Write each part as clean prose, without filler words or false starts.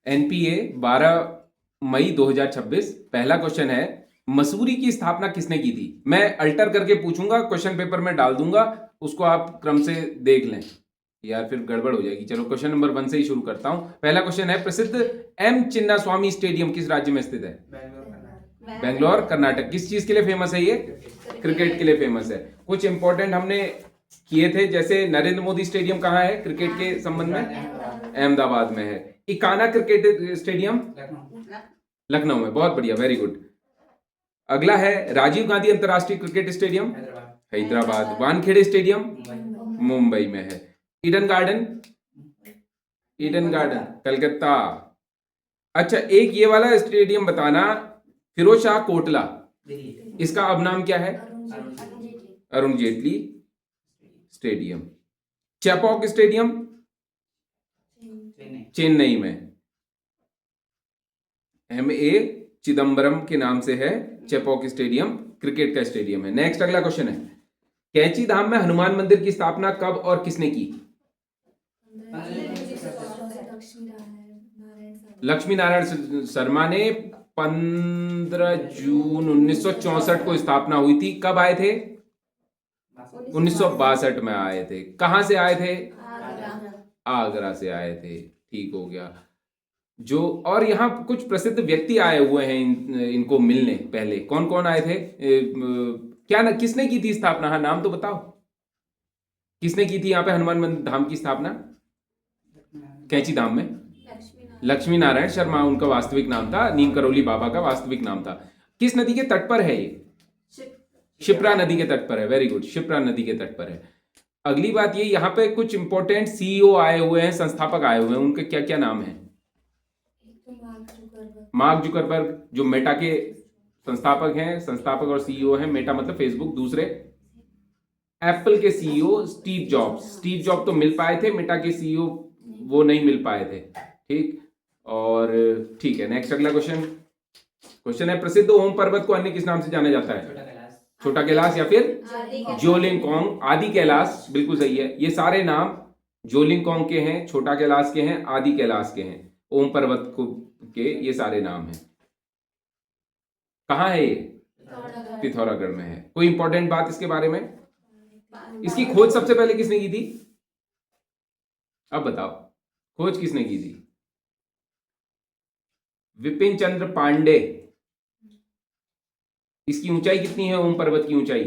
NPA 12 मई 2026। पहला question है, मसूरी की स्थापना किसने की थी? मैं अल्टर करके पूछूंगा, क्वेश्चन पेपर में डाल दूंगा, उसको आप क्रम से देख लें, यार फिर गड़बड़ हो जाएगी। चलो क्वेश्चन नंबर 1 से ही शुरू करता हूं। पहला क्वेश्चन है, प्रसिद्ध एम चिन्ना स्वामी स्टेडियम किस राज्य में स्थित है? बेंगलोर कर्नाटक। किस चीज के लिए फेमस है ये? क्रिकेट के लिए फेमस है। कुछ इंपॉर्टेंट हमने किए थे, जैसे नरेंद्र मोदी स्टेडियम कहाँ है क्रिकेट के संबंध में? अहमदाबाद में है। इकाना क्रिकेट स्टेडियम लखनऊ में। बहुत बढ़िया, वेरी गुड। अगला है, राजीव गांधी अंतरराष्ट्रीय cricket stadium Hyderabad. Wankhede stadium Mumbai में है। Eden garden Calcutta. अच्छा, एक ये वाला स्टेडियम बताना, फिरोज शाह कोटला, इसका अब नाम क्या है? अरुण जेटली स्टेडियम। चेपॉक स्टेडियम चेन्नई में, एम.ए. चिदम्बरम के नाम से है। चेपॉक स्टेडियम क्रिकेट का स्टेडियम है। नेक्स्ट अगला क्वेश्चन है, कैंची धाम में हनुमान मंदिर की स्थापना कब और किसने की? लक्ष्मी नारायण शर्मा ने 15 जून 1964 को स्थापना हुई थी। कब आए थे? 1962 में आए थे। कहां से आए थे? आगरा से आए थे। ठीक हो गया। जो और यहाँ कुछ प्रसिद्ध व्यक्ति आए हुए हैं इनको मिलने। पहले कौन कौन आए थे? क्या ना, किसने की थी स्थापना? हाँ, नाम तो बताओ, किसने की थी यहाँ पे हनुमान धाम की स्थापना? कैंची धाम में लक्ष्मी नारायण शर्मा उनका वास्तविक नाम था। नीम करोली बाबा का वास्तविक नाम था। किस नदी के तट पर है ये? शिप्रा नदी के तट पर है। वेरी गुड, शिप्रा नदी के तट पर है। अगली बात ये, यहाँ पे कुछ इंपॉर्टेंट सीईओ आए हुए हैं, संस्थापक आए हुए हैं, उनके क्या क्या नाम है? मार्क जुकरबर्ग जो मेटा के संस्थापक हैं, संस्थापक और सीईओ हैं। मेटा मतलब फेसबुक। दूसरे, एप्पल के सीईओ स्टीव जॉब तो मिल पाए थे, मेटा के सीईओ वो नहीं मिल पाए थे। ठीक, और ठीक है। नेक्स्ट अगला क्वेश्चन है, प्रसिद्ध ओम पर्वत को अन्य किस नाम से जाना जाता है? छोटा कैलाश या फिर ज्योलिंगकोंग। आदि कैलाश, बिल्कुल सही है। ये सारे नाम ज्योलिंगकोंग के हैं, छोटा कैलाश के हैं, आदि कैलाश के हैं। ओम पर्वत को के ये सारे नाम हैं। कहाँ है ये? पिथौरागढ़ में है। कोई इंपॉर्टेंट बात इसके बारे में? इसकी खोज सबसे पहले किसने की थी? अब बताओ, खोज किसने की थी? विपिन चंद्र पांडे। इसकी ऊंचाई कितनी है ओम पर्वत की ऊंचाई?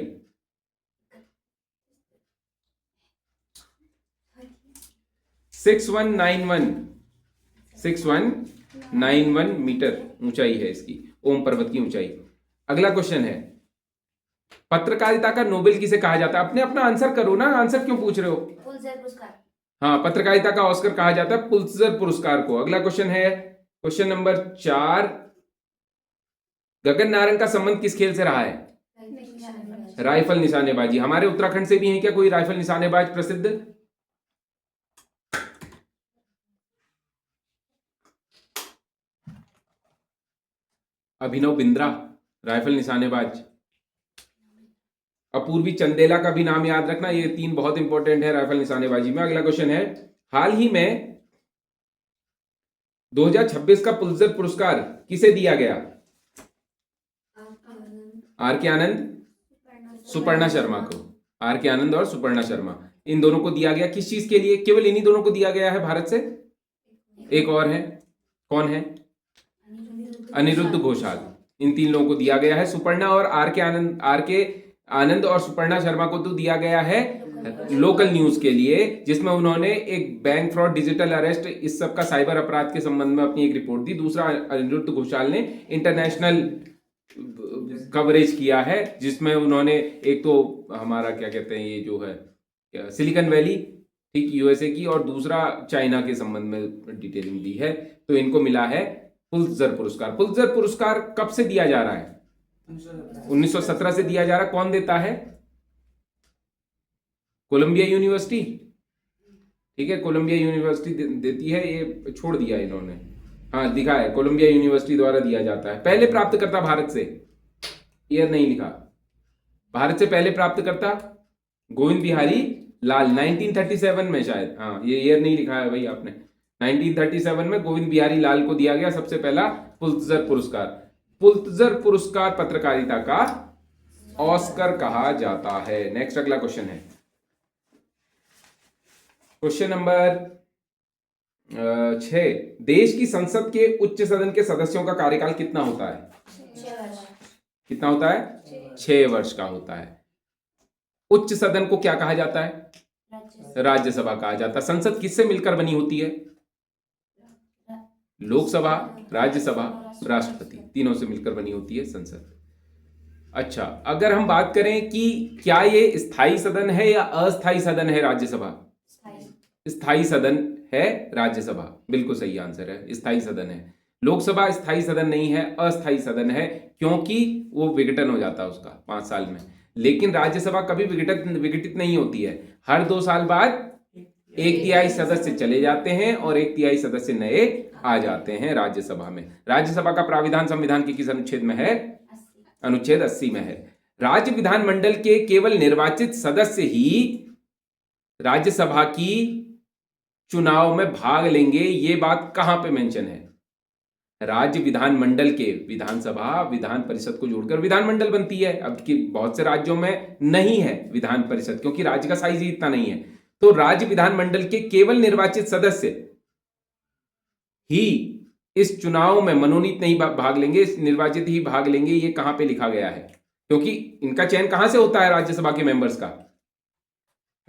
6191 मीटर ऊंचाई है इसकी, ओम पर्वत की ऊंचाई। अगला क्वेश्चन है, पत्रकारिता का नोबेल किसे कहा जाता है? अपने अपना आंसर करो ना, आंसर क्यों पूछ रहे हो? पुलित्जर पुरस्कार। हाँ, पत्रकारिता का ऑस्कर कहा जाता है पुलित्जर पुरस्कार को। अगला क्वेश्चन है, क्वेश्चन नंबर 4, गगन नारंग का संबंध किस खेल से रहा है? राइफल निशानेबाजी। हमारे उत्तराखंड से भी है क्या कोई राइफल निशानेबाज प्रसिद्ध? अभिनव बिंद्रा राइफल निशानेबाज। अपूर्वी चंदेला का भी नाम याद रखना, ये 3 बहुत इंपॉर्टेंट है राइफल निशानेबाजी में। अगला क्वेश्चन है, हाल ही में 2026 का पुलित्जर पुरस्कार किसे दिया गया? आर के आनंद, सुपर्णा शर्मा को। आर के आनंद और सुपर्णा शर्मा, इन दोनों को दिया गया। किस चीज के लिए? केवल इन्हीं दोनों को दिया गया है भारत से? एक और है, कौन है? अनिरुद्ध घोषाल। इन 3 लोगों को दिया गया है। सुपर्णा और आर के आनंद और सुपर्णा शर्मा को तो दिया गया है लोकल न्यूज के लिए, जिसमें उन्होंने एक बैंक फ्रॉड, डिजिटल अरेस्ट, इस सब का साइबर अपराध के संबंध में अपनी एक रिपोर्ट दी। दूसरा, अनिरुद्ध घोषाल ने इंटरनेशनल कवरेज किया है, जिसमें उन्होंने एक तो हमारा क्या कहते हैं, ये जो है सिलिकॉन वैली, ठीक, यूएसए की, और दूसरा चाइना के संबंध में डिटेलिंग दी है। तो इनको मिला है पुलित्जर पुरस्कार। पुलित्जर पुरस्कार कब से दिया जा रहा है? 1917 से दिया जा रहा है। कौन देता है? Columbia University. ठीक है, कोलंबिया यूनिवर्सिटी देती है। ये छोड़ दिया इन्होंने, हाँ दिखा है, कोलंबिया यूनिवर्सिटी द्वारा दिया जाता है। पहले प्राप्तकर्ता भारत से, ईयर नहीं लिखा, भारत से पहले प्राप्तकर्ता गोविंद बिहारी लाल, 1937 में शायद। हाँ, ये ईयर नहीं लिखा है भाई आपने, 1937 में गोविंद बिहारी लाल को दिया गया सबसे पहला पुलित्जर पुरस्कार। पुलित्जर पुरस्कार पत्रकारिता का ऑस्कर कहा जाता है। नेक्स्ट अगला क्वेश्चन है, क्वेश्चन नंबर 6। देश की संसद के उच्च सदन के सदस्यों का कार्यकाल कितना होता है? 6 वर्ष। कितना होता है? 6 वर्ष का होता है। उच्च सदन को क्या कहा जाता है? राज्यसभा कहा जाता है। संसद किससे मिलकर बनी होती है? लोकसभा, राज्यसभा, राष्ट्रपति, तीनों से मिलकर बनी होती है संसद। अच्छा, अगर हम बात करें कि क्या ये स्थायी सदन है या अस्थायी सदन है राज्यसभा? स्थायी सदन है राज्यसभा, बिल्कुल सही आंसर है, स्थायी सदन है। लोकसभा स्थायी सदन नहीं है, अस्थायी सदन है, क्योंकि वो विघटन हो जाता है उसका 5 साल में। लेकिन राज्यसभा कभी विघटित नहीं होती है। हर 2 साल बाद 1/3 सदस्य चले जाते हैं और 1/3 सदस्य नए आ जाते हैं राज्यसभा में। राज्यसभा का प्राविधान संविधान के किस अनुच्छेद में है? अनुच्छेद 80 में है। राज्य विधानमंडल के केवल निर्वाचित सदस्य ही राज्यसभा की चुनाव में भाग लेंगे। ये बात कहां पे मेंशन है? राज्य विधानमंडल के, विधानसभा विधान परिषद को जोड़कर विधानमंडल बनती है। अब की बहुत से राज्यों में नहीं है विधान परिषद, क्योंकि राज्य का साइज ही इतना नहीं है। तो राज्य विधानमंडल के केवल निर्वाचित सदस्य ही इस चुनाव में मनोनीत नहीं भाग लेंगे, निर्वाचित ही भाग लेंगे। ये कहां पे लिखा गया है? क्योंकि इनका चयन कहां से होता है राज्यसभा के मेंबर्स का?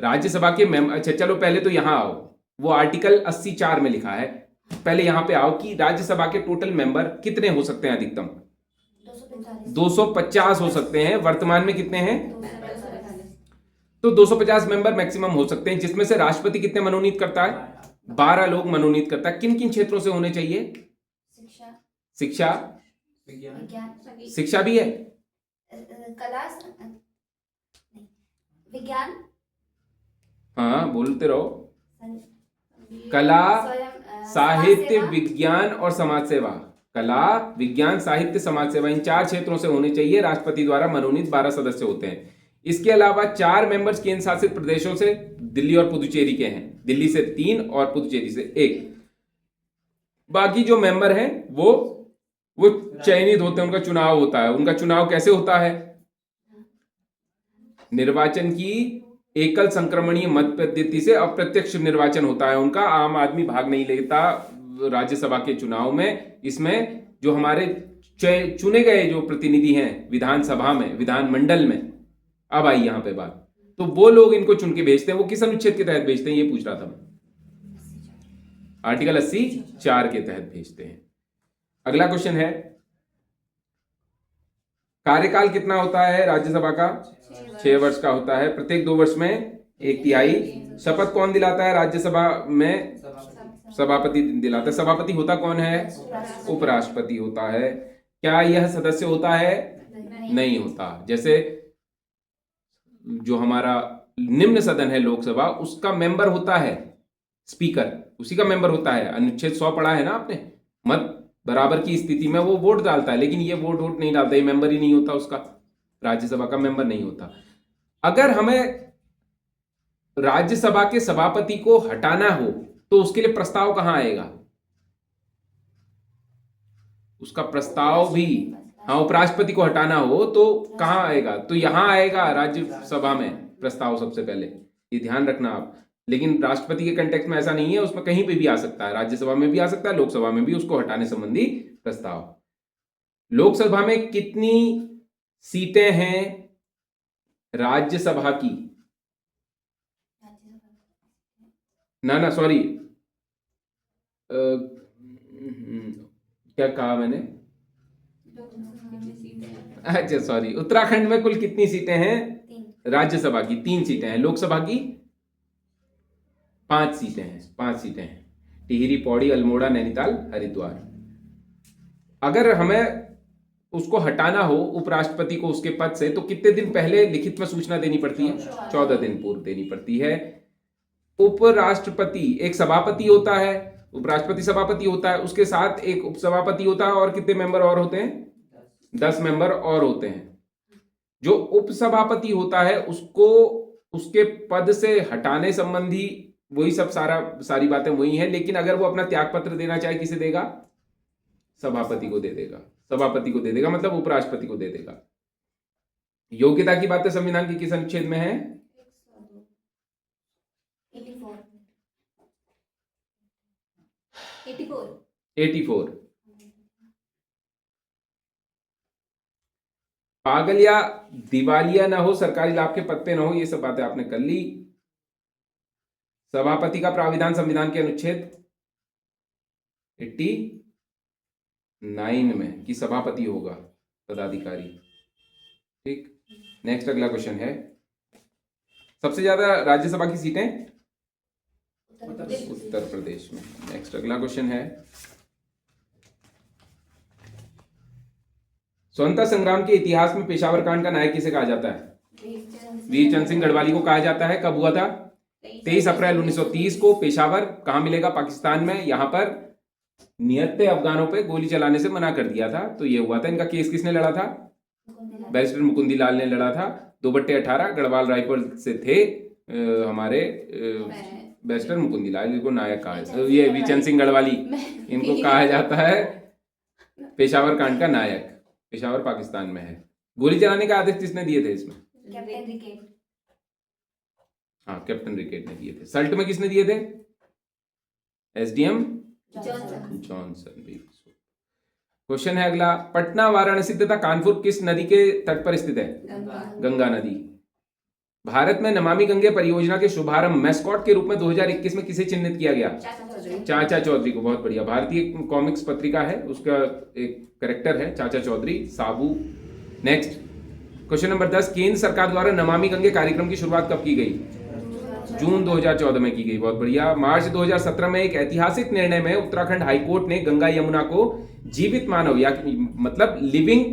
राज्यसभा के अच्छा चलो पहले तो यहां आओ, वो आर्टिकल 84 में लिखा है। पहले यहां पे आओ कि राज्यसभा के टोटल मेंबर कितने हो सकते हैं? अधिकतम 250 हो सकते हैं। वर्तमान में कितने हैं? तो 250 मेंबर मैक्सिमम हो सकते हैं, जिसमें से राष्ट्रपति कितने मनोनीत करता है? 12 लोग मनोनीत करता है। किन किन क्षेत्रों से होने चाहिए? शिक्षा, शिक्षा भी है, कला, विज्ञान, हाँ बोलते रहो, कला, साहित्य, विज्ञान और समाज सेवा। कला, विज्ञान, साहित्य, समाज सेवा, इन 4 क्षेत्रों से होने चाहिए। राष्ट्रपति द्वारा मनोनीत 12 सदस्य होते हैं। इसके अलावा 4 मेंबर्स केंद्र शासित प्रदेशों से, दिल्ली और पुदुचेरी के हैं। दिल्ली से 3 और पुदुचेरी से 1। बाकी जो मेंबर हैं वो चयनित होते हैं, उनका चुनाव होता है। उनका चुनाव कैसे होता है? निर्वाचन की एकल संक्रमणीय मत पद्धति से अप्रत्यक्ष निर्वाचन होता है उनका। आम आदमी भाग नहीं लेता राज्यसभा के चुनाव में। इसमें जो हमारे चुने गए जो प्रतिनिधि हैं विधानसभा में, विधानमंडल में, अब आई यहां पे बात, तो वो लोग इनको चुन के भेजते हैं। वो किस अनुच्छेद के तहत भेजते हैं ये पूछ रहा था मैं? आर्टिकल 84 के तहत भेजते हैं। अगला क्वेश्चन है, कार्यकाल कितना होता है राज्यसभा का? 6 वर्ष का होता है। प्रत्येक 2 वर्ष में 1/3। शपथ कौन दिलाता है राज्यसभा में? सभापति दिलाता है। सभापति होता कौन है? उपराष्ट्रपति होता है। क्या यह सदस्य होता है? नहीं होता। जैसे जो हमारा निम्न सदन है लोकसभा, उसका मेंबर होता है स्पीकर, उसी का मेंबर होता है। अनुच्छेद 100 पढ़ा है ना आपने? मत बराबर की स्थिति में वो वोट डालता है, लेकिन ये वोट नहीं डालता, ये मेंबर ही नहीं होता उसका, राज्यसभा का मेंबर नहीं होता। अगर हमें राज्यसभा के सभापति को हटाना हो तो उसके लिए प्रस्ताव कहां आएगा? उसका प्रस्ताव भी, हाँ, उपराष्ट्रपति को हटाना हो तो कहां आएगा? तो यहां आएगा राज्यसभा में प्रस्ताव सबसे पहले, ये ध्यान रखना आप। लेकिन राष्ट्रपति के कंटेक्स्ट में ऐसा नहीं है, उसमें कहीं पे भी आ सकता है, राज्यसभा में भी आ सकता है, लोकसभा में भी उसको हटाने संबंधी प्रस्ताव। लोकसभा में कितनी सीटें हैं राज्यसभा की? ना सॉरी, क्या कहा मैंने? अच्छा सॉरी, उत्तराखंड में कुल कितनी सीटें हैं राज्यसभा की? 3 सीटें हैं। लोकसभा की 5 सीटें हैं। 5 सीटें हैं, टिहरी, पौड़ी, अल्मोड़ा, नैनीताल, हरिद्वार। अगर हमें उसको हटाना हो उपराष्ट्रपति को उसके पद से, तो कितने दिन पहले लिखित में सूचना देनी पड़ती है? 14 दिन पूर्व देनी पड़ती है। उपराष्ट्रपति, एक सभापति होता है, उपराष्ट्रपति सभापति होता है, उसके साथ एक उपसभापति होता है, और कितने मेंबर और होते हैं? 10 मेंबर और होते हैं। जो उपसभापति होता है उसको उसके पद से हटाने संबंधी वही सब सारी बातें वही हैं, लेकिन अगर वो अपना त्याग पत्र देना चाहे किसे देगा? सभापति को दे देगा। सभापति को दे देगा मतलब उपराष्ट्रपति को दे देगा। योग्यता की बातें संविधान के किस अनुच्छेद में है? 84। पागल या दिवालिया ना हो, सरकारी लाभ के पद पे ना हो, ये सब बातें आपने कर ली। सभापति का प्राविधान संविधान के अनुच्छेद 89 में कि सभापति होगा पदाधिकारी। ठीक, नेक्स्ट अगला क्वेश्चन है, सबसे ज्यादा राज्यसभा की सीटें उत्तर प्रदेश में। नेक्स्ट अगला क्वेश्चन है, स्वतंत्रता संग्राम के इतिहास में पेशावर कांड का नायक किसे कहा जाता है? वीर चंद सिंह गढ़वाली को कहा जाता है। कब हुआ था? 23 अप्रैल 1930 को। पेशावर कहां मिलेगा? पाकिस्तान में। यहां पर निहत्थे अफगानों पे गोली चलाने से मना कर दिया था, तो ये हुआ था। इनका केस किसने लड़ा था? बैरिस्टर मुकुंदी लाल ने लड़ा था। 2/18 गढ़वाल राइफल से थे हमारे बैरिस्टर मुकुंदी लाल, इनको नायक कहा, ये वीरचंद सिंह गढ़वाली, इनको कहा जाता है पेशावर कांड का नायक। पेशावर पाकिस्तान में है। गोली चलाने का आदेश किसने दिए थे इसमें? कैप्टन रिकेट। हाँ, कैप्टन रिकेट ने दिए थे। सल्ट में किसने दिए थे? SDM Johnson. क्वेश्चन है अगला, पटना, वाराणसी तथा कानपुर किस नदी के तट पर स्थित है? गंगा नदी। भारत में नमामि गंगे परियोजना के शुभारंभ मैस्कॉट के रूप में 2021 में किसे चिन्हित किया गया? चाचा चौधरी को। बहुत बढ़िया। भारतीय कॉमिक्स पत्रिका है, उसका एक कैरेक्टर है चाचा चौधरी, साबू। नेक्स्ट क्वेश्चन नंबर 10, केंद्र सरकार द्वारा नमामि गंगे कार्यक्रम की शुरुआत कब की गई? जून 2014 में की गई। बहुत बढ़िया। मार्च 2017 में एक ऐतिहासिक निर्णय में उत्तराखंड हाईकोर्ट ने गंगा यमुना को जीवित मानव या मतलब लिविंग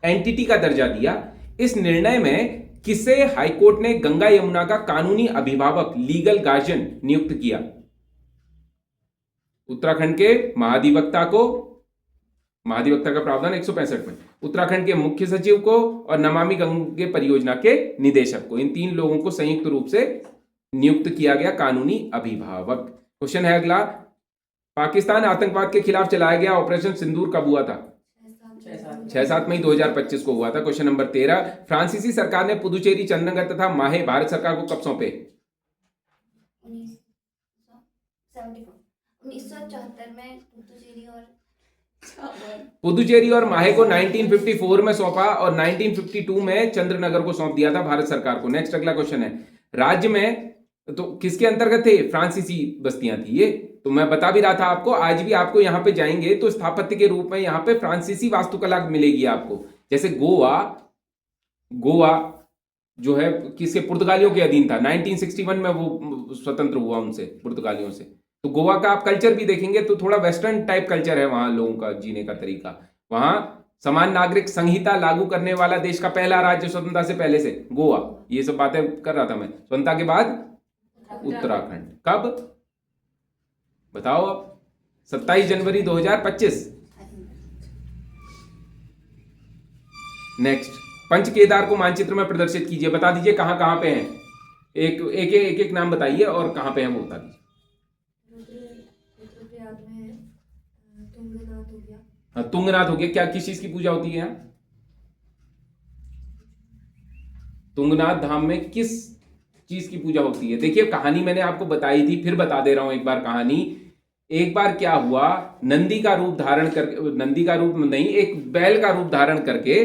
एंटिटी का दर्जा दिया। इस निर्णय में किसे हाईकोर्ट ने गंगा यमुना का कानूनी अभिभावक लीगल गार्जियन नियुक्त किया? उत्तराखंड के महाधिवक्ता को, महाधिवक्ता का प्रावधान 165 में, उत्तराखंड के मुख्य सचिव को और नमामि गंगे परियोजना के निदेशक को, इन 3 लोगों को संयुक्त रूप से नियुक्त किया गया कानूनी अभिभावक। क्वेश्चन है अगला, पाकिस्तान आतंकवाद के खिलाफ चलाया गया ऑपरेशन सिंदूर कब हुआ था? 6-7 मई 2025 को हुआ था। क्वेश्चन नंबर 13, फ्रांसीसी सरकार ने पुदुचेरी, चंडीगढ़ तथा माहे भारत सरकार को कब सौंपे? 1974 में पुदुचेरी और माहे को 1954 में सौंपा और 1952 में चंद्रनगर को सौंप दिया था भारत सरकार को। नेक्स्ट अगला क्वेश्चन है, राज्य में तो किसके अंतर्गत थे? फ्रांसीसी बस्तियां थी ये, तो मैं बता भी रहा था आपको। आज भी आपको यहां पे जाएंगे तो स्थापत्य के रूप में यहां पे फ्रांसीसी वास्तुकला मिलेगी आपको। जैसे गोवा जो है किसके? पुर्तगालियों के अधीन था। 1961 में वो स्वतंत्र हुआ उनसे, पुर्तगालियों से। तो गोवा का आप कल्चर भी देखेंगे तो थोड़ा वेस्टर्न टाइप कल्चर है वहां, लोगों का जीने का तरीका। वहां समान नागरिक संहिता लागू करने वाला देश का पहला राज्य स्वतंत्रता से पहले से गोवा। ये सब बातें कर रहा था मैं। स्वतंत्रता के बाद उत्तराखंड। कब बताओ अब? 27 जनवरी 2025। नेक्स्ट, पंच केदार को मानचित्र में प्रदर्शित कीजिए। बता दीजिए कहां कहां पे हैं। एक नाम बताइए और कहां पे हैं वो बता दीजिए। तुंगनाथ हो गया। क्या किस चीज की पूजा होती है यहाँ? तुंगनाथ धाम में किस चीज की पूजा होती है? देखिए, कहानी मैंने आपको बताई थी, फिर बता दे रहा हूं एक बार कहानी। एक बार क्या हुआ, नंदी का रूप धारण करके, नंदी का रूप नहीं, एक बैल का रूप धारण करके,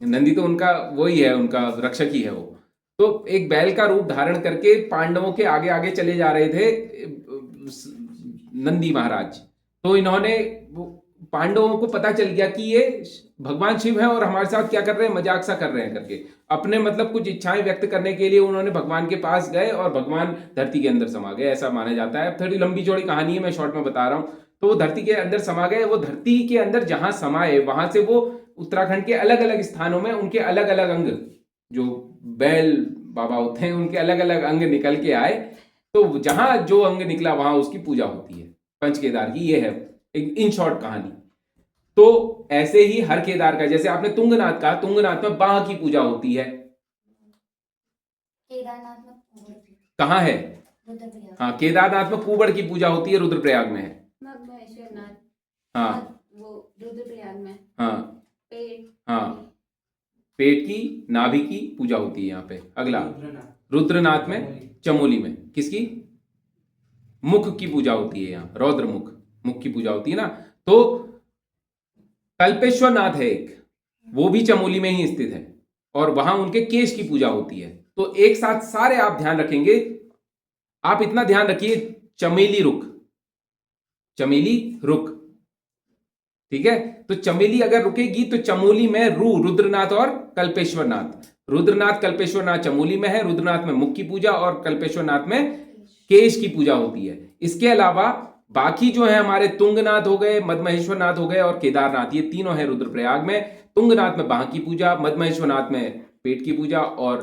नंदी तो उनका वही है, उनका रक्षक ही है वो, तो एक बैल का रूप धारण करके पांडवों के आगे आगे चले जा रहे थे नंदी महाराज। तो इन्होंने, पांडवों को पता चल गया कि ये भगवान शिव हैं और हमारे साथ क्या कर रहे हैं, मजाक सा कर रहे हैं करके, अपने मतलब कुछ इच्छाएं व्यक्त करने के लिए उन्होंने भगवान के पास गए और भगवान धरती के अंदर समा गए, ऐसा माना जाता है। थोड़ी लंबी चौड़ी कहानी है, मैं शॉर्ट में बता रहा हूं। तो वो धरती के अंदर समा गए। वो धरती के अंदर जहां समाये, वहां से वो उत्तराखंड के अलग अलग स्थानों में उनके अलग अलग अंग, जो बैल बाबा होते हैं, उनके अलग अलग अंग निकल के आए। तो जहां जो अंग निकला वहां उसकी पूजा होती है, पंच केदार की। ये है इन शॉर्ट कहानी। तो ऐसे ही हर केदार का, जैसे आपने तुंगनाथ का, तुंगनाथ में बाह की पूजा होती है। केदारनाथ में कहां है? रुद्रप्रयाग हाँ, केदारनाथ में कुबड़ की पूजा होती है, रुद्रप्रयाग में है। महेश्वरनाथ हाँ वो रुद्रप्रयाग में। हाँ पेट हाँ, पेट की, नाभि की पूजा होती है यहाँ पे। अगला, रुद्रनाथ में, चमोली में किसकी? मुख की पूजा होती है यहाँ, रौद्र मुख, मुख की पूजा होती है ना। तो कल्पेश्वर नाथ है एक, वो भी चमोली में ही स्थित है, और वहां उनके केश की पूजा होती है। तो एक साथ सारे आप ध्यान रखेंगे। आप इतना ध्यान रखिए, चमेली रुख, चमेली रुख, ठीक है। तो चमेली अगर रुकेगी तो चमोली में रुद्रनाथ और कल्पेश्वर नाथ, रुद्रनाथ कल्पेश्वर नाथ चमोली में है। रुद्रनाथ में मुख की पूजा और कल्पेश्वर नाथ में केश की पूजा होती है। इसके अलावा बाकी जो है हमारे तुंगनाथ हो गए, मदमहेश्वर नाथ हो गए और केदारनाथ, ये तीनों है रुद्रप्रयाग में। तुंगनाथ में बाह की पूजा, मदमहेश्वर में पेट की पूजा और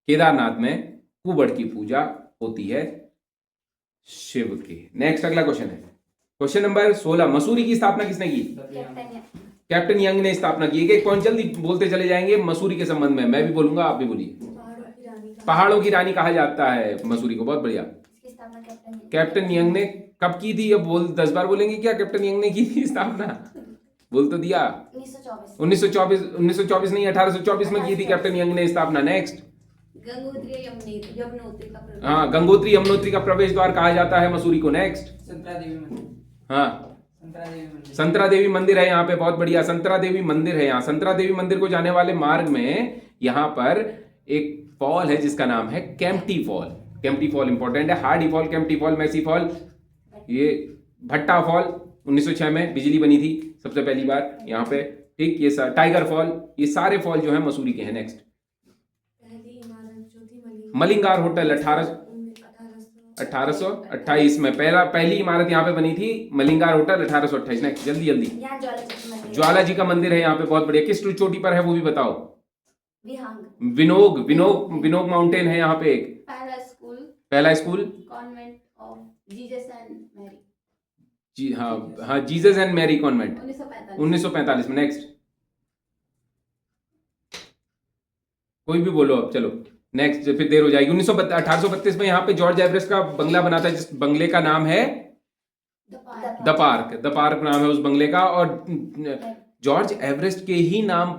केदारनाथ में कुबड़ की पूजा होती है शिव की। नेक्स्ट अगला क्वेश्चन है, क्वेश्चन नंबर 16। मसूरी की स्थापना किसने की? कैप्टन यंग ने स्थापना की। एक पॉइंट जल्दी बोलते चले जाएंगे मसूरी के संबंध में, मैं भी बोलूंगा आप भी बोलिए। पहाड़ों की रानी कहा जाता है मसूरी को, बहुत बढ़िया। इसकी स्थापना कैप्टन यंग ने कब की थी? अब बोल 10 बार बोलेंगे क्या? कैप्टन यंग ने की थी स्थापना, बोल तो दिया। 1924 नहीं, 1824 में की थी कैप्टन यंग ने स्थापना। नेक्स्ट, गंगोत्री यमुनोत्री का प्रवेश। हाँ, गंगोत्री यमुनोत्री का प्रवेश द्वार कहा जाता है मसूरी को। नेक्स्ट, हाँ, संतरा देवी मंदिर है यहाँ पे, बहुत बढ़िया। संतरा देवी मंदिर है यहाँ। संतरा देवी मंदिर को जाने वाले मार्ग में यहाँ पर एक फॉल है जिसका नाम है Kempty fall. Kempty fall important है। Hardy fall, Kempty fall, Massey fall, ये भट्टा फॉल 1906 में बिजली बनी थी सबसे पहली बार यहाँ पे, ठीक। ये टाइगर फॉल, ये सारे फॉल जो है मसूरी के हैं। नेक्स्ट, मलिंगार होटल 1828 में पहली इमारत यहाँ पे बनी थी, मलिंगार होटल 1828। नेक्स्ट, जल्दी जल्दी। यहाँ ज्वाला जी का मंदिर है यहाँ पे, बहुत बढ़िया। किस चोटी पर है वो भी बताओ? विहंग विनोग माउंटेन है यहाँ पे एक। पहला school convent of Jesus and Mary, जी हाँ, जीसस एंड मैरी कॉन्वेंट 1945 में। नेक्स्ट, कोई भी बोलो अब, चलो नेक्स्ट, फिर देर हो जाएगी। 1832 में यहाँ पे जॉर्ज एवरेस्ट का बंगला बना था, जिस बंगले का नाम है द पार्क नाम है उस बंगले का। और जॉर्ज एवरेस्ट के ही नाम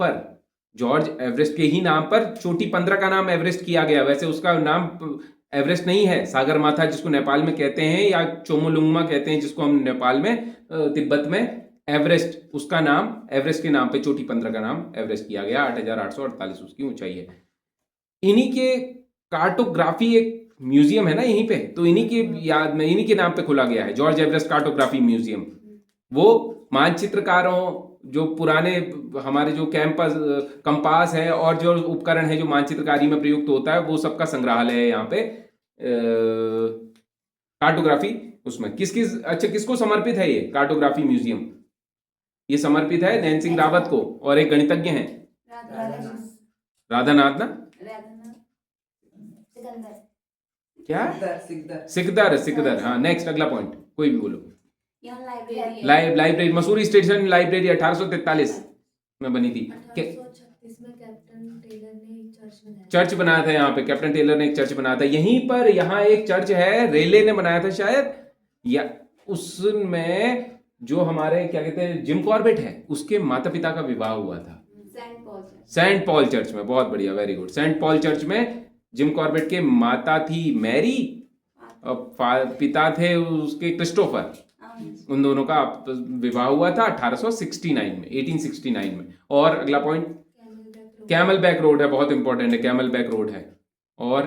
पर चोटी 15 का नाम एवरेस्ट किया गया। वैसे उसका नाम एवरेस्ट नहीं है, सागर माथा जिसको नेपाल में कहते हैं, या चोमोलुंगमा कहते हैं जिसको हम नेपाल में, तिब्बत में एवरेस्ट, उसका नाम एवरेस्ट के नाम पे चोटी 15 का नाम एवरेस्ट किया गया। 8848 उसकी ऊंचाई है। इन्हीं के कार्टोग्राफी एक म्यूजियम है ना यहीं पे, तो इन्हीं के याद में, इन्हीं के नाम पे खोला गया है जॉर्ज एवरेस्ट कार्टोग्राफी म्यूजियम। वो मानचित्रकारों, जो पुराने हमारे जो कंपास है और जो उपकरण है जो मानचित्रकारी में प्रयुक्त होता है, वो सबका संग्रहालय है यहाँ पे कार्टोग्राफी उसमें। किसको समर्पित है ये कार्टोग्राफी म्यूजियम? ये समर्पित है नैन सिंह रावत को, और एक गणितज्ञ हैं राधानाथ ना, क्या सिकदर, हाँ। नेक्स्ट अगला पॉइंट, कोई भी बोलो। यहाँ लाइब्रेरी है। लाइब्रेरी, मसूरी स्टेशन लाइब्रेरी 1843 में बनी थी। 1836 में कैप्टन टेलर ने एक चर्च बनाया था यहाँ पे, कैप्टन टेलर ने एक चर्च बनाया था यहीं पर। यहाँ एक चर्च है, रेले ने बनाया था शायद, या उसमें जो हमारे क्या कहते हैं जिम कॉर्बेट है, उसके माता पिता का विवाह हुआ था सेंट पॉल चर्च में। बहुत बढ़िया, very good. Saint Paul church में जिम कॉर्बेट के माता थी मैरी और पिता थे उसके क्रिस्टोफर। उन दोनों का विवाह हुआ था 1869 में। और अगला पॉइंट कैमल बैक रोड है, बहुत इंपॉर्टेंट है, कैमल बैक रोड है। और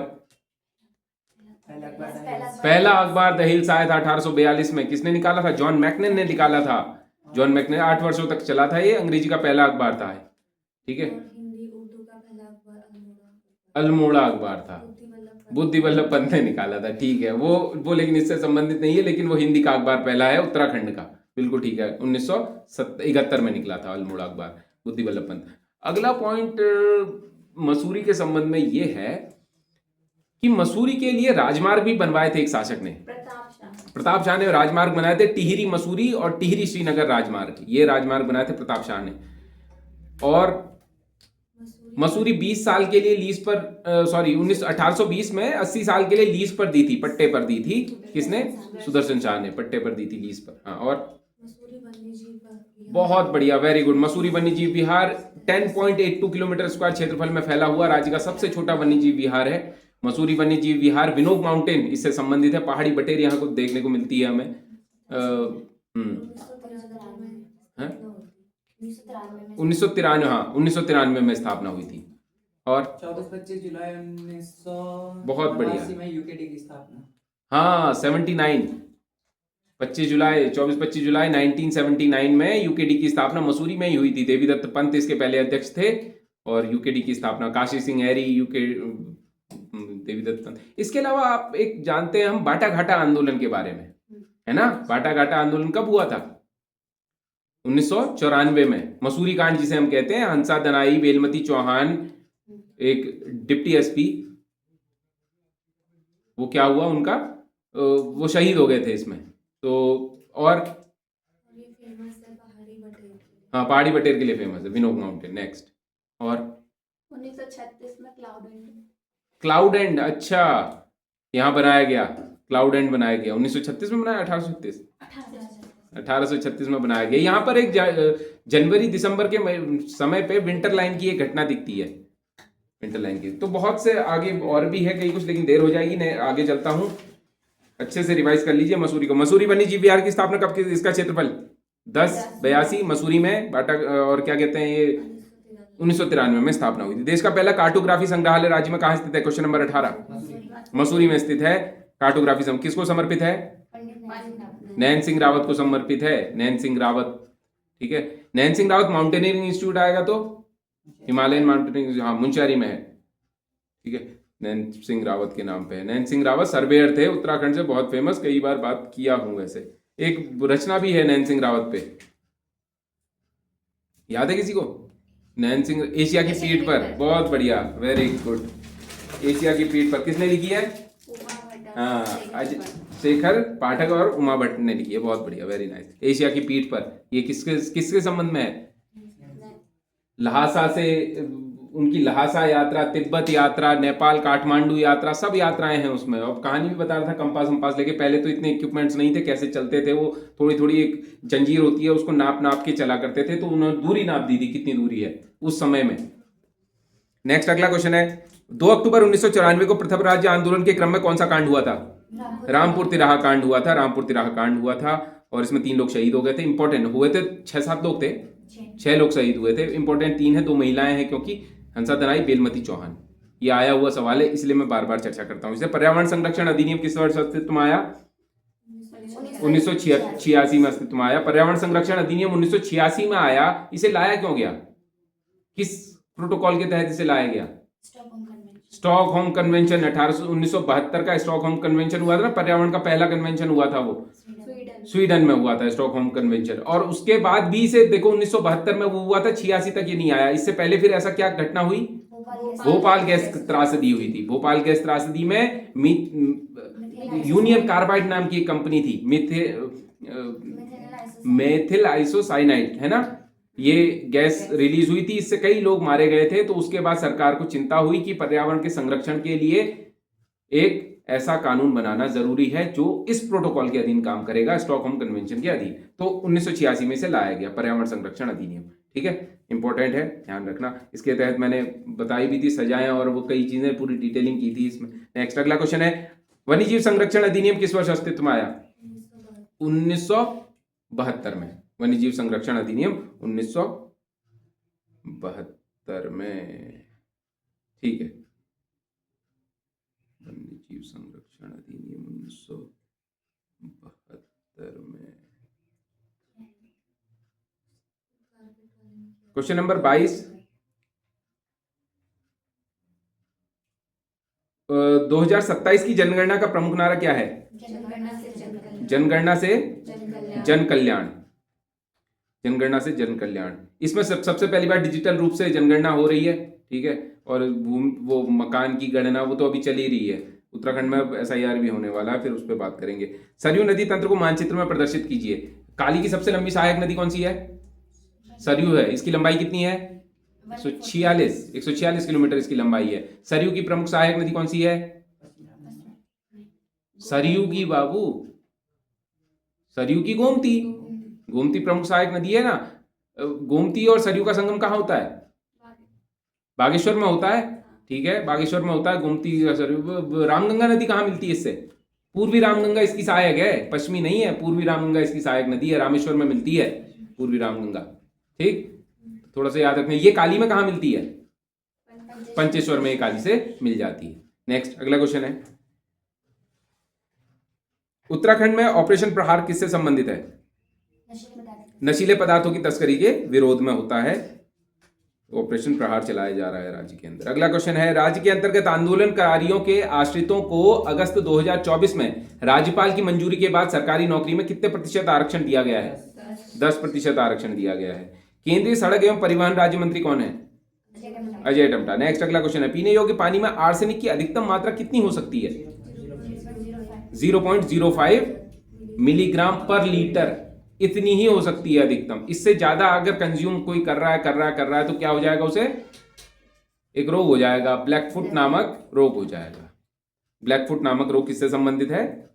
पहला अखबार द हिल आया था 1842 में। किसने निकाला था? जॉन मैकनेन ने निकाला था। जॉन मैकनेन 8 वर्षों तक चला था ये, अंग्रेजी का पहला अखबार था, ठीक है। अल्मोड़ा अखबार था, बुद्धि वल्लभ पंत ने निकाला था, ठीक है। वो लेकिन इससे संबंधित नहीं है, लेकिन वो हिंदी का अखबार पहला है उत्तराखंड का, बिल्कुल ठीक है। 1971 में निकला था अल्मोड़ा अखबार, बुद्धि वल्लभ पंत। अगला पॉइंट मसूरी के संबंध में ये है कि मसूरी के लिए राजमार्ग भी बनवाए थे एक शासक ने, प्रताप शाह ने राजमार्ग बनाए थे, टिहरी मसूरी और टिहरी श्रीनगर राजमार्ग, ये राजमार्ग बनाए थे प्रताप शाह ने। और मसूरी 20 साल के लिए लीज पर 1820 में 80 साल के लिए लीज पर दी थी, पट्टे पर दी थी। किसने? सुदर्शन शाह ने पट्टे पर दी थी, लीज पर। हाँ, और मसूरी वन्यजीव विहार। बहुत बढ़िया, वेरी गुड। मसूरी वन्यजीव विहार 10.82 किलोमीटर स्क्वायर क्षेत्रफल में फैला हुआ राज्य का सबसे छोटा वन्यजीव विहार है मसूरी वन्यजीव विहार। विनोग माउंटेन इससे संबंधित है, पहाड़ी बटेर यहाँ को देखने को मिलती है हमें। 1993, हाँ 1993 में स्थापना हुई थी। और 24-25 जुलाई 1900 बहुत बढ़िया में यूकेडी की स्थापना। हाँ 79, 24-25 जुलाई 1979 में यूकेडी की स्थापना मसूरी में ही हुई थी। देवीदत्त पंत इसके पहले अध्यक्ष थे और यूकेडी की स्थापना काशी सिंह हैरी, देवीदत्त पंत। इसके अलावा आप एक जानते हैं हम बाटा घाटा आंदोलन के बारे में, है ना? बाटा घाटा आंदोलन कब हुआ था? 1994 में। मसूरी कांड जिसे हम कहते हैं, हंसा दनाई, बेलमती चौहान, एक डिप्टी एसपी, वो क्या हुआ उनका, वो शहीद हो गए थे इसमें। तो और ये फेमस है पहाड़ी बटेर। हाँ, पहाड़ी बटेर के लिए फेमस है, विनोग माउंटेन। नेक्स्ट। और 1936 में क्लाउड एंड, अच्छा यहाँ बनाया गया, क्लाउड एंड बनाया गया। 1936 में बनाया, 1836 में बनाया गया। यहाँ पर एक जनवरी दिसंबर के समय पे विंटर लाइन की एक घटना दिखती है, विंटर लाइन की। तो बहुत से आगे और भी है कई कुछ, लेकिन देर हो जाएगी, मैं आगे चलता हूँ। अच्छे से रिवाइज कर लीजिए मसूरी को। मसूरी वन्यजीव विहार की स्थापना कब की? इसका क्षेत्रफल 1082 मसूरी में बाटा, और क्या कहते हैं ये, 1993 में स्थापना हुई थी। देश का पहला कार्टोग्राफी संग्रहालय राज्य में कहाँ स्थित है? क्वेश्चन नंबर 18, मसूरी में स्थित है। कार्टोग्राफी किसको समर्पित है? नैन सिंह रावत को समर्पित है, नैन सिंह रावत। ठीक है, नैन सिंह रावत माउंटेनियरिंग इंस्टीट्यूट आएगा तो हिमालयन माउंटेनियरिंग, हाँ मुंशियारी में है। ठीक है, नैन सिंह रावत के नाम पे है। नैन सिंह रावत सर्वेयर थे उत्तराखंड से, बहुत फेमस, कई बार बात किया हूं। वैसे एक रचना भी है नैन सिंह रावत पे, याद है किसी को? नैन सिंह, एशिया की पीठ पर, बहुत बढ़िया, वेरी गुड। एशिया की पीठ पर किसने लिखी है? हाँ, शेखर पाठक और उमा भट्ट ने लिखी है, बहुत बढ़िया, वेरी नाइस। एशिया की पीठ पर, ये किसके संबंध में है? लहासा से, उनकी लहासा यात्रा, तिब्बत यात्रा, नेपाल काठमांडू यात्रा, सब यात्राएं हैं उसमें। और कहानी भी बता रहा था, कंपास लेके। पहले तो इतने इक्विपमेंट्स नहीं थे, कैसे चलते थे वो, थोड़ी एक जंजीर होती है, उसको नाप के चला करते थे। तो उन्होंने दूरी नाप दी थी, कितनी दूरी है उस समय में। नेक्स्ट, अगला क्वेश्चन है, 2 अक्टूबर 1994 को प्रथम राज्य आंदोलन के क्रम में कौन सा कांड हुआ था? रामपुर तिराहा कांड हुआ था, रामपुर तिराहा कांड हुआ था। और इसमें 3 लोग शहीद हो गए थे। इंपॉर्टेंट हुए थे, 6-7 लोग थे, 6 लोग शहीद हुए थे। इंपॉर्टेंट 3 है, 2 महिलाएं हैं, क्योंकि हंसा दनाई, बेलमती चौहान, ये आया हुआ सवाल है, इसलिए मैं बार बार चर्चा करता हूँ इसे। पर्यावरण संरक्षण अधिनियम किस वर्ष अस्तित्व में आया? 1986 में अस्तित्व में आया। पर्यावरण संरक्षण अधिनियम 1986 में आया। इसे लाया क्यों गया? किस प्रोटोकॉल के तहत इसे लाया गया? Stockholm convention. 1972 का स्टॉकहोम कन्वेंशन हुआ था ना, पर्यावरण का पहला कन्वेंशन हुआ था, वो स्वीडन में हुआ था, स्टॉकहोम कन्वेंशन। और उसके बाद भी इसे देखो 1972 में वो हुआ था, 86 तक ये नहीं आया। इससे पहले फिर ऐसा क्या घटना हुई? भोपाल गैस त्रासदी हुई थी। भोपाल गैस त्रासदी में यूनियन कार्बाइड नाम की एक कंपनी थी, मेथिल आइसोसाइनाइड, है ना, ये गैस रिलीज हुई थी, इससे कई लोग मारे गए थे। तो उसके बाद सरकार को चिंता हुई कि पर्यावरण के संरक्षण के लिए एक ऐसा कानून बनाना जरूरी है जो इस प्रोटोकॉल के अधीन काम करेगा, स्टॉकहोम कन्वेंशन के अधीन। तो 1986 में से लाया गया पर्यावरण संरक्षण अधिनियम। ठीक है, इंपॉर्टेंट है, ध्यान रखना। इसके तहत मैंने बताई भी थी सजाएं और वो कई चीजें, पूरी डिटेलिंग की थी इसमें। नेक्स्ट, अगला क्वेश्चन है, वन्यजीव संरक्षण अधिनियम किस वर्ष अस्तित्व में आया? 1972 में। वन्यजीव संरक्षण अधिनियम 1972 में। ठीक है, वन्यजीव संरक्षण अधिनियम 1972 में। क्वेश्चन नंबर 22, 2027 की जनगणना का प्रमुख नारा क्या है? जनगणना से जन कल्याण। जनगणना से जन कल्याण। इसमें सबसे पहली बार डिजिटल रूप से जनगणना हो रही है। ठीक है, और वो मकान की गणना वो तो अभी चल ही रही है। उत्तराखंड में अब SIR भी होने वाला है, फिर उस पर बात करेंगे। सरयू नदी तंत्र को मानचित्र में प्रदर्शित कीजिए। काली की सबसे लंबी सहायक नदी कौन सी है? सरयू है। इसकी लंबाई कितनी है? 146 किलोमीटर इसकी लंबाई है। सरयू की प्रमुख सहायक नदी कौन सी है? सरयू की बाबू, सरयू की गोमती। गोमती प्रमुख सहायक नदी है ना। गोमती और सरयू का संगम कहाँ होता है? बागेश्वर में होता है। ठीक है, बागेश्वर में होता है गोमती सरयू। रामगंगा नदी कहाँ मिलती है इससे? पूर्वी रामगंगा इसकी सहायक है, पश्चिमी नहीं है। पूर्वी रामगंगा इसकी सहायक नदी है, रामेश्वर में मिलती है पूर्वी रामगंगा। ठीक, थोड़ा सा याद रखना। ये काली में कहाँ मिलती है? पंचेश्वर में ये काली से मिल जाती है। नेक्स्ट, अगला क्वेश्चन है, उत्तराखंड में ऑपरेशन प्रहार किससे संबंधित है? नशीले पदार्थों की तस्करी के विरोध में होता है। ऑपरेशन प्रहार चलाया जा रहा है राज्य के अंदर। अगला क्वेश्चन है, राज्य के अंतर्गत आंदोलनकारियों के आश्रितों को अगस्त 2024 में राज्यपाल की मंजूरी के बाद सरकारी नौकरी में कितने प्रतिशत आरक्षण दिया गया है? 10% आरक्षण दिया गया है। केंद्रीय सड़क एवं परिवहन राज्य मंत्री कौन है? अजय टम्टा। नेक्स्ट, अगला क्वेश्चन है, पीने योग्य पानी में आर्सेनिक की अधिकतम मात्रा कितनी हो सकती है? 0.05 मिलीग्राम पर लीटर, इतनी ही हो सकती है अधिकतम। इससे ज्यादा अगर कंज्यूम कोई कर रहा है तो क्या हो जाएगा? उसे एक रोग हो जाएगा, ब्लैकफुट नामक रोग हो जाएगा। ब्लैकफुट नामक रोग किससे संबंधित है?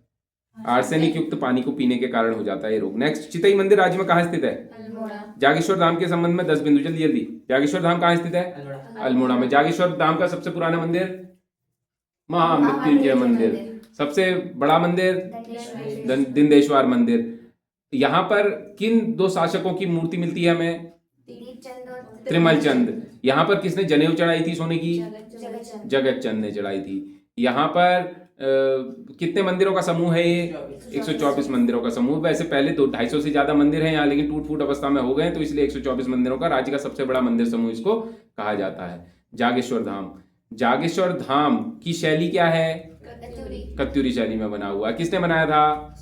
आर्सेनिक युक्त पानी को पीने के कारण हो जाता है ये रोग। नेक्स्ट, चितई मंदिर राज्य में कहाँ स्थित है? जागेश्वर धाम के संबंध में 10 बिंदु, जल्दी जल्दी। जागेश्वर धाम कहाँ स्थित है? अल्मोड़ा में। जागेश्वर धाम का सबसे पुराना मंदिर महामृत्युंजय मंदिर। सबसे बड़ा मंदिर दिंदेश्वर मंदिर। यहाँ पर किन दो शासकों की मूर्ति मिलती है हमें? त्रिमल चंद। यहाँ पर किसने जनेऊ चढ़ाई थी सोने की? जगत चंद ने चढ़ाई थी। यहाँ पर कितने मंदिरों का समूह है ये? 124 मंदिरों का समूह। वैसे पहले तो 250 से ज्यादा मंदिर हैं यहाँ, लेकिन टूट फूट अवस्था में हो गए, तो इसलिए 124 मंदिरों का राज्य का सबसे बड़ा मंदिर समूह इसको कहा जाता है। जागेश्वर धाम। जागेश्वर धाम की शैली क्या है? कत्यूरी शैली में बना हुआ है। किसने बनाया था?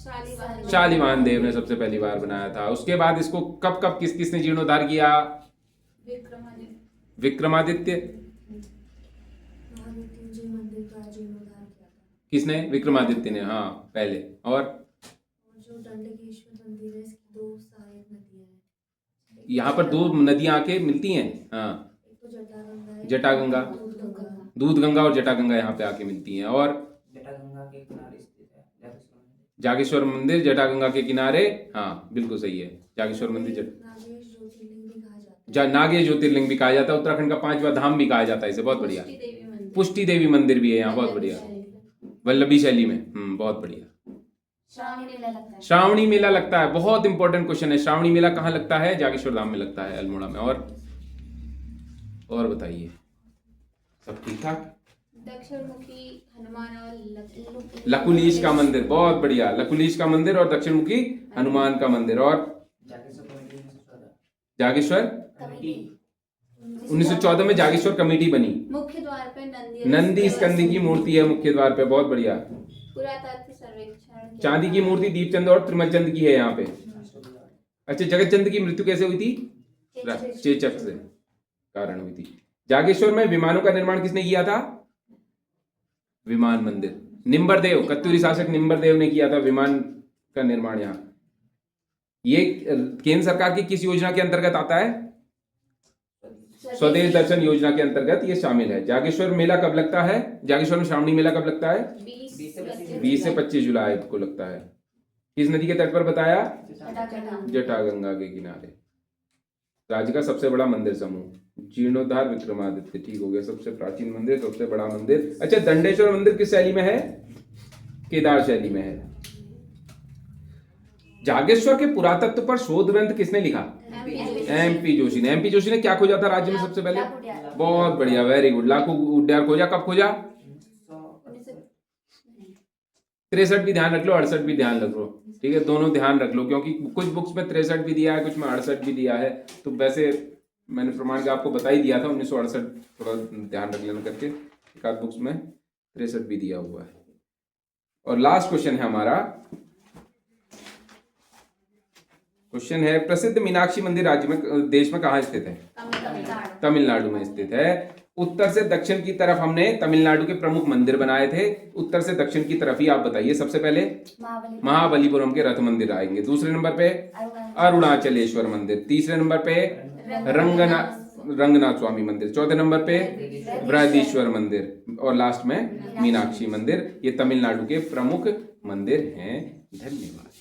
शालिवाहन देव ने सबसे पहली बार बनाया था। उसके बाद इसको कब किसने जीर्णोद्धार किया? विक्रमादित्य। महामृत्युंजय मंदिर का जीर्णोद्धार किया था। किसने? विक्रमादित्य ने, हाँ पहले। और जो दंडकेश्वर मंदिर है, इसकी 2 सहायक नदियां हैं। यहाँ पर 2 नदियां आके मिलती हैं। हाँ, एक तो जटागंगा है, जटागंगा, दूध गंगा और जटागंगा यहाँ पे आके मिलती हैं। और जटागंगा के किनारे स्थित है जागेश्वर मंदिर जटागंगा के किनारे। हाँ बिल्कुल सही है, जागेश्वर मंदिर नागेश ज्योतिर्लिंग भी कहा जाता है। उत्तराखंड का 5वां धाम भी कहा जाता है इसे। बहुत बढ़िया। पुष्टि देवी मंदिर भी है यहाँ, बहुत बढ़िया। वल्लभी शैली में, बहुत बढ़िया। श्रावणी मेला लगता है, बहुत इंपॉर्टेंट क्वेश्चन है। श्रावणी मेला कहाँ लगता है? जागेश्वर धाम में लगता है, अल्मोड़ा में। और बताइए, सब ठीक ठाक? दक्षिणमुखी हनुमान और लकुलीश का मंदिर, बहुत बढ़िया। लकुलीश का मंदिर और दक्षिणमुखी हनुमान का मंदिर। और जागेश्वर 1914 में जागेश्वर कमेटी बनी। मुख्य द्वार पे नंदी स्कंदी की मूर्ति है मुख्य द्वार पे, बहुत बढ़िया। पुरातत्व सर्वेक्षण चांदी की मूर्ति दीपचंद और त्रिमलचंद की है यहाँ पे। अच्छा, जगत चंद की मृत्यु कैसे हुई थी? चेचक से कारण हुई थी। जागेश्वर में विमानों का निर्माण किसने किया था? विमान मंदिर निम्बरदेव, कत्यूरी शासक निम्बरदेव ने किया था विमान का निर्माण यहाँ। ये केंद्र सरकार की किस योजना के अंतर्गत आता है? स्वदेश दर्शन योजना के अंतर्गत ये शामिल है। जागेश्वर मेला कब लगता है? जागेश्वर में श्रावणी मेला कब लगता है? 20 से 25 जुलाई को लगता है। किस नदी के तट पर बताया? जटागंगा के किनारे। राज्य का सबसे बड़ा मंदिर समूह, जीर्णोद्धार विक्रमादित्य, ठीक हो गया। सबसे प्राचीन मंदिर, सबसे बड़ा मंदिर। अच्छा, दंडेश्वर मंदिर किस शैली में है? केदार शैली में है। जागेश्वर के पुरातत्व पर शोध ग्रंथ किसने लिखा? एमपी जोशी ने। एमपी जोशी ने क्या खोजा था राज्य में सबसे पहले? बहुत बढ़िया, वेरी गुड। लाखू उड्डयन खोजा। कब खोजा? 63 भी ध्यान रख लो, 68 भी ध्यान रख लो, ठीक है? दोनों ध्यान रख लो, क्योंकि कुछ बुक्स में 63 भी दिया है, कुछ में 68 भी दिया है। तो वैसे मैंने प्रमाण का आपको बता ही दिया था 1968, थोड़ा ध्यान रख लेना करके। एक आध बुक्स में 63 भी दिया हुआ है। और लास्ट क्वेश्चन है हमारा, क्वेश्चन है, प्रसिद्ध मीनाक्षी मंदिर राज्य में, देश में कहाँ स्थित है? तमिलनाडु में स्थित है। उत्तर से दक्षिण की तरफ हमने तमिलनाडु के प्रमुख मंदिर बनाए थे। उत्तर से दक्षिण की तरफ ही आप बताइए। सबसे पहले महाबलीपुरम के रथ मंदिर आएंगे। दूसरे नंबर पे अरुणाचलेश्वर मंदिर। तीसरे नंबर पे रंगनाथ स्वामी मंदिर। चौथे नंबर पे बृहदीश्वर मंदिर और लास्ट में मीनाक्षी मंदिर। ये तमिलनाडु के प्रमुख मंदिर हैं। धन्यवाद।